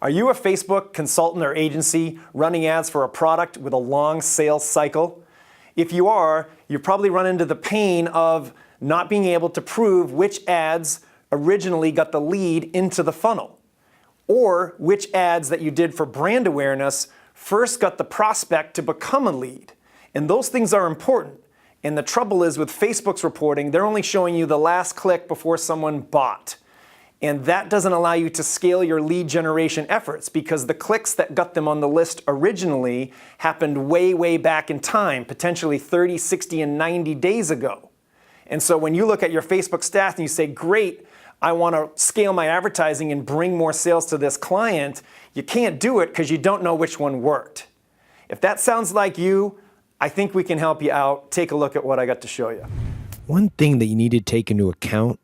Are you a Facebook consultant or agency running ads for a product with a long sales cycle? If you are, you probably run into the pain of not being able to prove which ads originally got the lead into the funnel, or which ads that you did for brand awareness first got the prospect to become a lead. And those things are important. And the trouble is with Facebook's reporting, they're only showing you the last click before someone bought. And that doesn't allow you to scale your lead generation efforts because the clicks that got them on the list originally happened way, way back in time, potentially 30, 60, and 90 days ago. And so when you look at your Facebook stats and you say, great, I want to scale my advertising and bring more sales to this client, you can't do it because you don't know which one worked. If that sounds like you, I think we can help you out. Take a look at what I got to show you. One thing that you need to take into account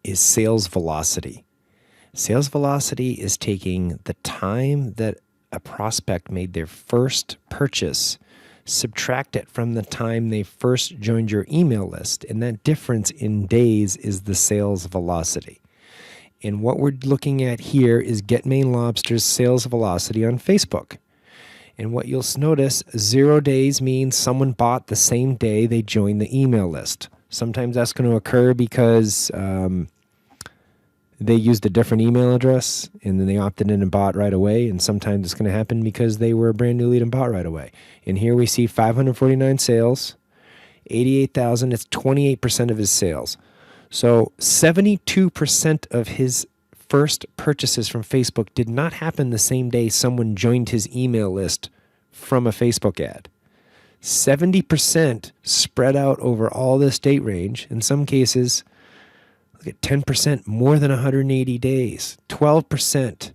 is sales velocity. Sales velocity is taking the time that a prospect made their first purchase, subtract it from the time they first joined your email list, and that difference in days is the sales velocity. And what we're looking at here is Get Maine Lobster's sales velocity on Facebook. And what you'll notice, 0 days means someone bought the same day they joined the email list. Sometimes that's going to occur because they used a different email address and then they opted in and bought right away. And sometimes it's going to happen because they were a brand new lead and bought right away. And here we see 549 sales, 88,000. It's 28% of his sales. So 72% of his first purchases from Facebook did not happen the same day someone joined his email list from a Facebook ad. 70% spread out over all this date range. In some cases, look at 10% more than 180 days, 12%,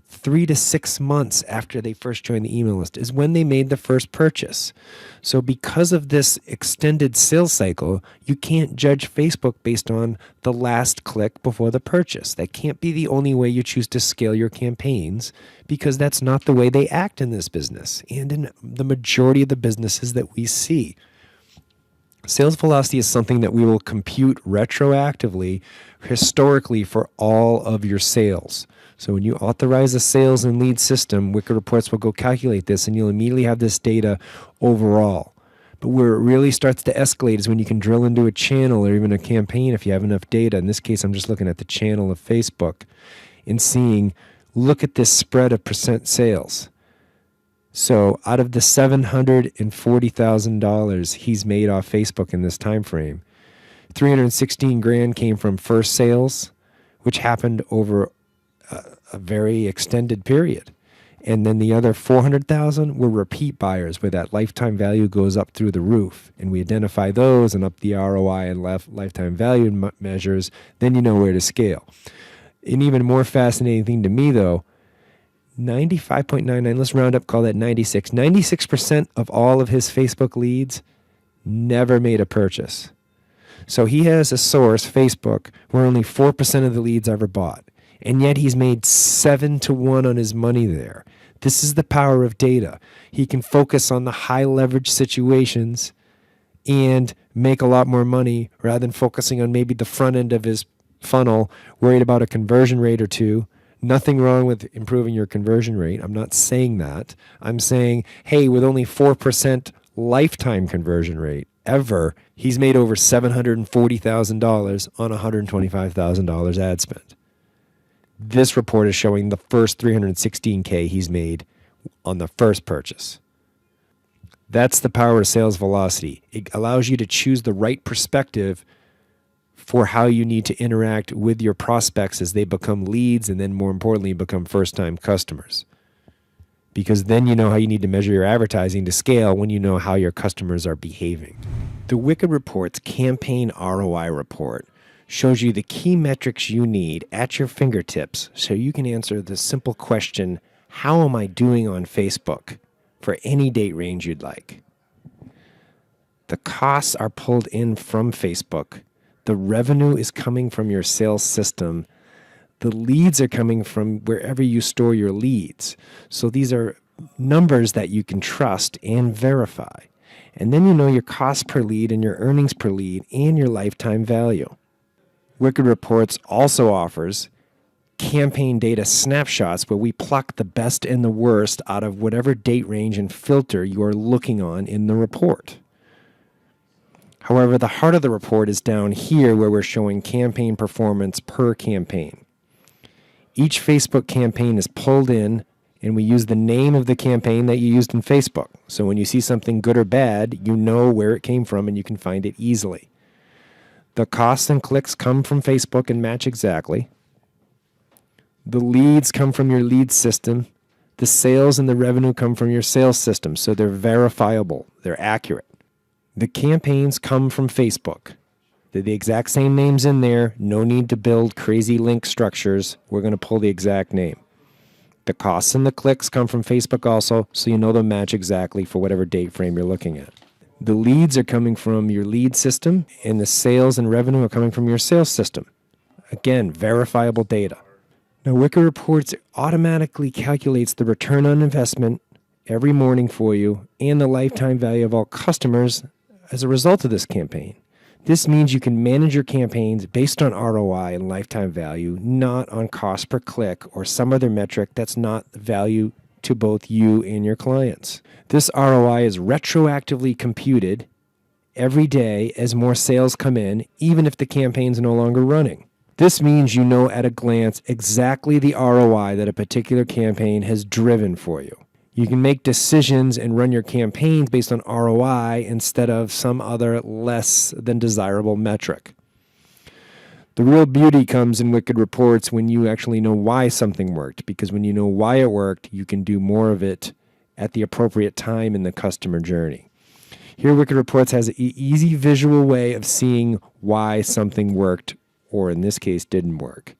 3 to 6 months after they first joined the email list is when they made the first purchase. So because of this extended sales cycle, you can't judge Facebook based on the last click before the purchase. That can't be the only way you choose to scale your campaigns because that's not the way they act in this business and in the majority of the businesses that we see. Sales velocity is something that we will compute retroactively, historically, for all of your sales. So when you authorize a sales and lead system, Wicked Reports will go calculate this, and you'll immediately have this data overall. But where it really starts to escalate is when you can drill into a channel or even a campaign if you have enough data. In this case, I'm just looking at the channel of Facebook and seeing, look at this spread of percent sales. So out of the $740,000 he's made off Facebook in this time frame, $316,000 came from first sales, which happened over a very extended period. And then the other $400,000 were repeat buyers where that lifetime value goes up through the roof. And we identify those and up the ROI and lifetime value measures, then you know where to scale. An even more fascinating thing to me though, 95.99, let's round up, call that 96. 96% of all of his Facebook leads never made a purchase. So he has a source, Facebook, where only 4% of the leads ever bought. And yet he's made 7-to-1 on his money there. This is the power of data. He can focus on the high leverage situations and make a lot more money rather than focusing on maybe the front end of his funnel, worried about a conversion rate or two. Nothing wrong with improving your conversion rate. I'm not saying that. I'm saying, hey, with only 4% lifetime conversion rate ever, he's made over $740,000 on $125,000 ad spend. This report is showing the first $316K he's made on the first purchase. That's the power of sales velocity. It allows you to choose the right perspective for how you need to interact with your prospects as they become leads and then more importantly become first-time customers. Because then you know how you need to measure your advertising to scale when you know how your customers are behaving. The Wicked Reports Campaign ROI Report shows you the key metrics you need at your fingertips so you can answer the simple question, how am I doing on Facebook, for any date range you'd like. The costs are pulled in from Facebook. The revenue is coming from your sales system. The leads are coming from wherever you store your leads. So these are numbers that you can trust and verify. And then you know your cost per lead and your earnings per lead and your lifetime value. Wicked Reports also offers campaign data snapshots where we pluck the best and the worst out of whatever date range and filter you are looking on in the report. However, the heart of the report is down here where we're showing campaign performance per campaign. Each Facebook campaign is pulled in, and we use the name of the campaign that you used in Facebook. So when you see something good or bad, you know where it came from and you can find it easily. The costs and clicks come from Facebook and match exactly. The leads come from your lead system. The sales and the revenue come from your sales system, so they're verifiable, they're accurate. The campaigns come from Facebook. They're the exact same names in there. No need to build crazy link structures. We're going to pull the exact name. The costs and the clicks come from Facebook also, so you know they'll match exactly for whatever date frame you're looking at. The leads are coming from your lead system, and the sales and revenue are coming from your sales system. Again, verifiable data. Now, Wicked Reports automatically calculates the return on investment every morning for you and the lifetime value of all customers as a result of this campaign. This means you can manage your campaigns based on ROI and lifetime value, not on cost per click or some other metric that's not value to both you and your clients. This ROI is retroactively computed every day as more sales come in, even if the campaign's no longer running. This means you know at a glance exactly the ROI that a particular campaign has driven for you. You can make decisions and run your campaigns based on ROI instead of some other less than desirable metric. The real beauty comes in Wicked Reports when you actually know why something worked, because when you know why it worked, you can do more of it at the appropriate time in the customer journey. Here, Wicked Reports has an easy visual way of seeing why something worked, or in this case, didn't work.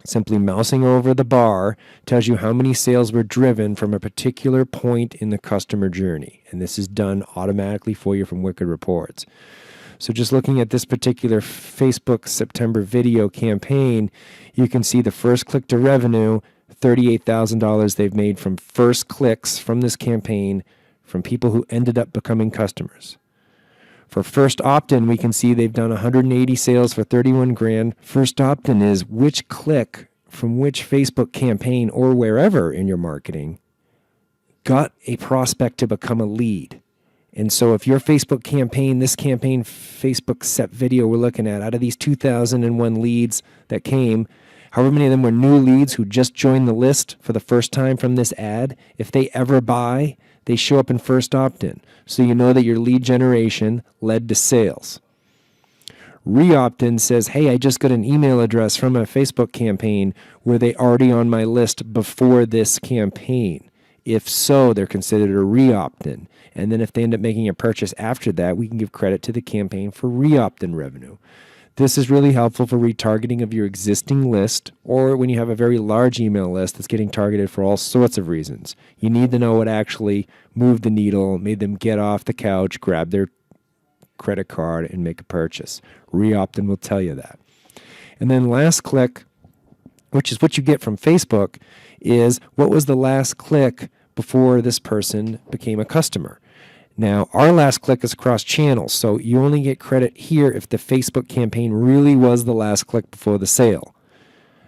Simply mousing over the bar tells you how many sales were driven from a particular point in the customer journey. And this is done automatically for you from Wicked Reports. So just looking at this particular Facebook September video campaign, you can see the first click to revenue, $38,000 they've made from first clicks from this campaign from people who ended up becoming customers. For first opt-in, we can see they've done 180 sales for 31 grand. First opt-in is which click from which Facebook campaign or wherever in your marketing got a prospect to become a lead. And so if your Facebook campaign, this campaign Facebook set video we're looking at, out of these 2,001 leads that came, however many of them were new leads who just joined the list for the first time from this ad, if they ever buy, they show up in first opt-in. So you know that your lead generation led to sales. Re-opt-in says, hey, I just got an email address from a Facebook campaign. Were they already on my list before this campaign? If so, they're considered a re-opt-in. And then if they end up making a purchase after that, we can give credit to the campaign for re-opt-in revenue. This is really helpful for retargeting of your existing list, or when you have a very large email list that's getting targeted for all sorts of reasons. You need to know what actually moved the needle, made them get off the couch, grab their credit card, and make a purchase. Re-opt-in will tell you that. And then last click, which is what you get from Facebook, is what was the last click before this person became a customer. Now, our last click is across channels, so you only get credit here if the Facebook campaign really was the last click before the sale.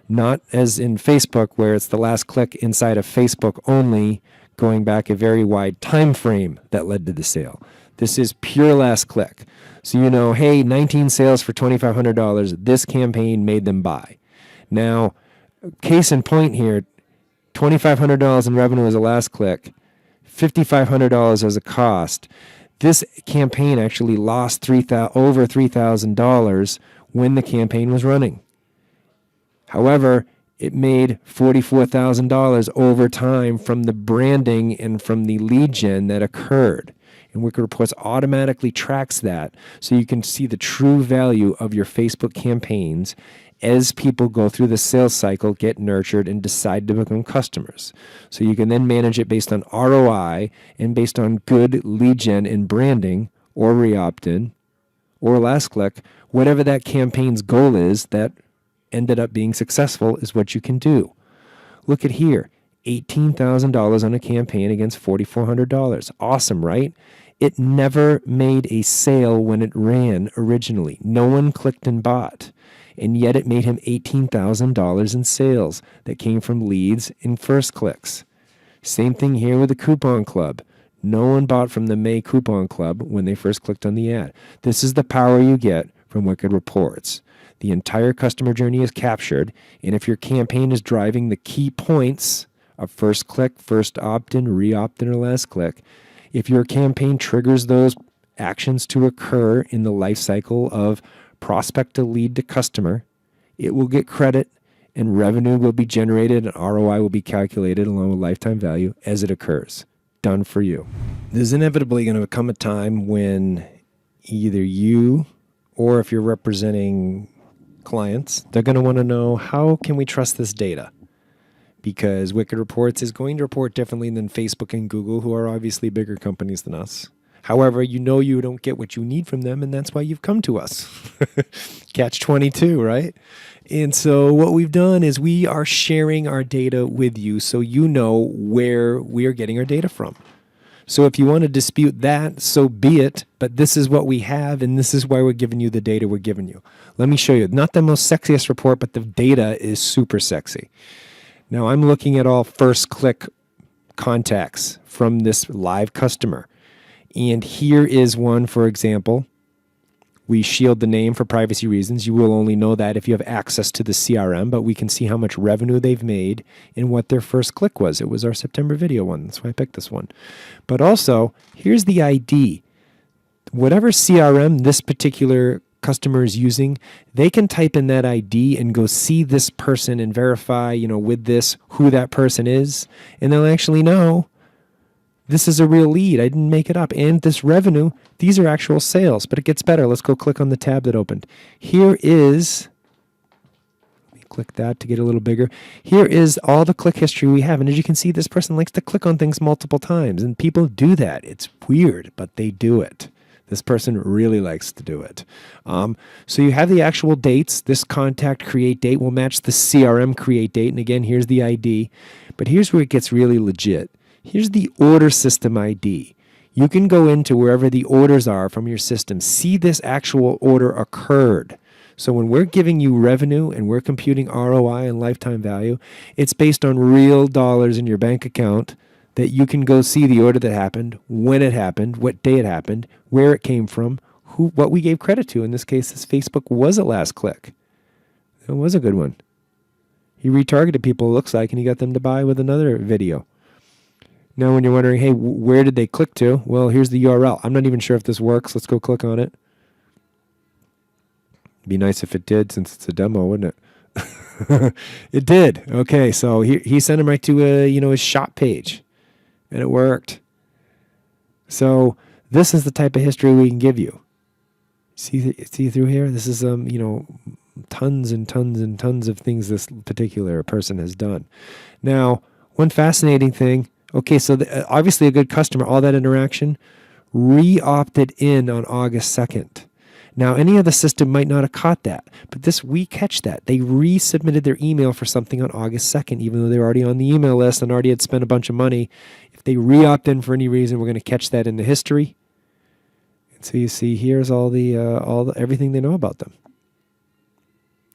Not as in Facebook, where it's the last click inside of Facebook only, going back a very wide time frame that led to the sale. This is pure last click. So you know, hey, 19 sales for $2,500. This campaign made them buy. Now, case in point here, $2,500 in revenue as a last click, $5,500 as a cost. This campaign actually lost over $3,000 when the campaign was running. However, it made $44,000 over time from the branding and from the lead gen that occurred. And Wicked Reports automatically tracks that so you can see the true value of your Facebook campaigns as people go through the sales cycle, get nurtured, and decide to become customers. So you can then manage it based on ROI and based on good lead gen and branding, or re-opt-in, or last click. Whatever that campaign's goal is that ended up being successful is what you can do. Look at here, $18,000 on a campaign against $4,400. Awesome, right? It never made a sale when it ran originally. No one clicked and bought. and yet it made him $18,000 in sales that came from leads and first clicks. Same thing here with the coupon club. No one bought from the May coupon club when they first clicked on the ad. This is the power you get from Wicked Reports. The entire customer journey is captured, and if your campaign is driving the key points of first click, first opt-in, re-opt-in, or last click, if your campaign triggers those actions to occur in the life cycle of prospect to lead to customer, it will get credit and revenue will be generated and ROI will be calculated along with lifetime value as it occurs. Done for you. There's inevitably going to come a time when either you or if you're representing clients, they're going to want to know, how can we trust this data? Because Wicked Reports is going to report differently than Facebook and Google, who are obviously bigger companies than us. However, you know you don't get what you need from them, and that's why you've come to us. Catch 22, right? And so what we've done is we are sharing our data with you so you know where we are getting our data from. So if you want to dispute that, so be it, but this is what we have, and this is why we're giving you the data we're giving you. Let me show you. Not the most sexiest report, but the data is super sexy. Now I'm looking at all first click contacts from this live customer. And here is one, for example. We shield the name for privacy reasons. You will only know that if you have access to the CRM, but we can see how much revenue they've made and what their first click was. It was our September video one. That's why I picked this one. But also, here's the ID. Whatever CRM this particular customer is using, they can type in that ID and go see this person and verify, with this, who that person is. And they'll actually know this is a real lead. I didn't make it up. And this revenue, these are actual sales. But it gets better. Let's go click on the tab that opened. Here is, let me click that to get a little bigger. Here is all the click history we have. And as you can see, this person likes to click on things multiple times. And people do that. It's weird, but they do it. This person really likes to do it. So you have the actual dates. This contact create date will match the CRM create date. And again, here's the ID. But here's where it gets really legit. Here's the order system ID. You can go into wherever the orders are from your system, see this actual order occurred. So when we're giving you revenue and we're computing ROI and lifetime value, it's based on real dollars in your bank account that you can go see the order that happened, when it happened, what day it happened, where it came from, what we gave credit to. In this case, this Facebook was a last click. It was a good one. He retargeted people, it looks like, and he got them to buy with another video. Now, when you're wondering, hey, where did they click to? Well, here's the URL. I'm not even sure if this works. Let's go click on it. It'd be nice if it did, since it's a demo, wouldn't it? It did. Okay, so he sent him right to his shop page, and it worked. So this is the type of history we can give you. See through here? This is tons and tons and tons of things this particular person has done. Now, one fascinating thing. Okay, so obviously a good customer, all that interaction, re-opted in on August 2nd. Now, any other system might not have caught that, but we catch that. They resubmitted their email for something on August 2nd, even though they were already on the email list and already had spent a bunch of money. If they re-opt in for any reason, we're going to catch that in the history. And so you see, here's all the everything they know about them.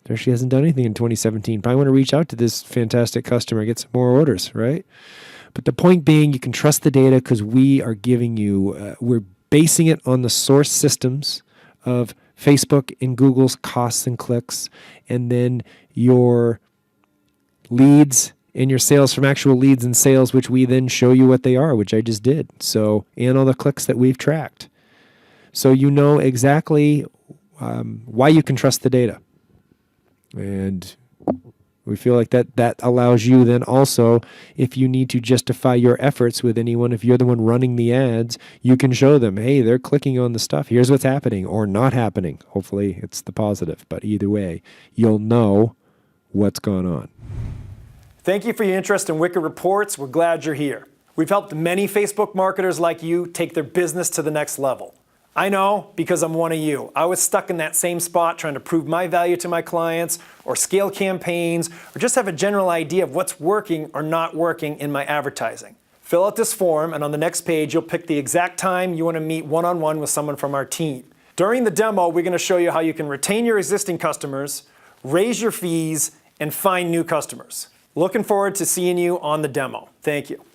There, she hasn't done anything in 2017. Probably want to reach out to this fantastic customer, get some more orders, right? But the point being, you can trust the data because we are giving you, we're basing it on the source systems of Facebook and Google's costs and clicks, and then your leads and your sales from actual leads and sales, which we then show you what they are, which I just did. So, and all the clicks that we've tracked. So you know exactly why you can trust the data. And we feel like that allows you then also, if you need to justify your efforts with anyone, if you're the one running the ads, you can show them, hey, they're clicking on the stuff. Here's what's happening or not happening. Hopefully it's the positive, but either way, you'll know what's going on. Thank you for your interest in Wicked Reports. We're glad you're here. We've helped many Facebook marketers like you take their business to the next level. I know, because I'm one of you. I was stuck in that same spot trying to prove my value to my clients or scale campaigns or just have a general idea of what's working or not working in my advertising. Fill out this form, and on the next page, you'll pick the exact time you want to meet one-on-one with someone from our team. During the demo, we're going to show you how you can retain your existing customers, raise your fees, and find new customers. Looking forward to seeing you on the demo. Thank you.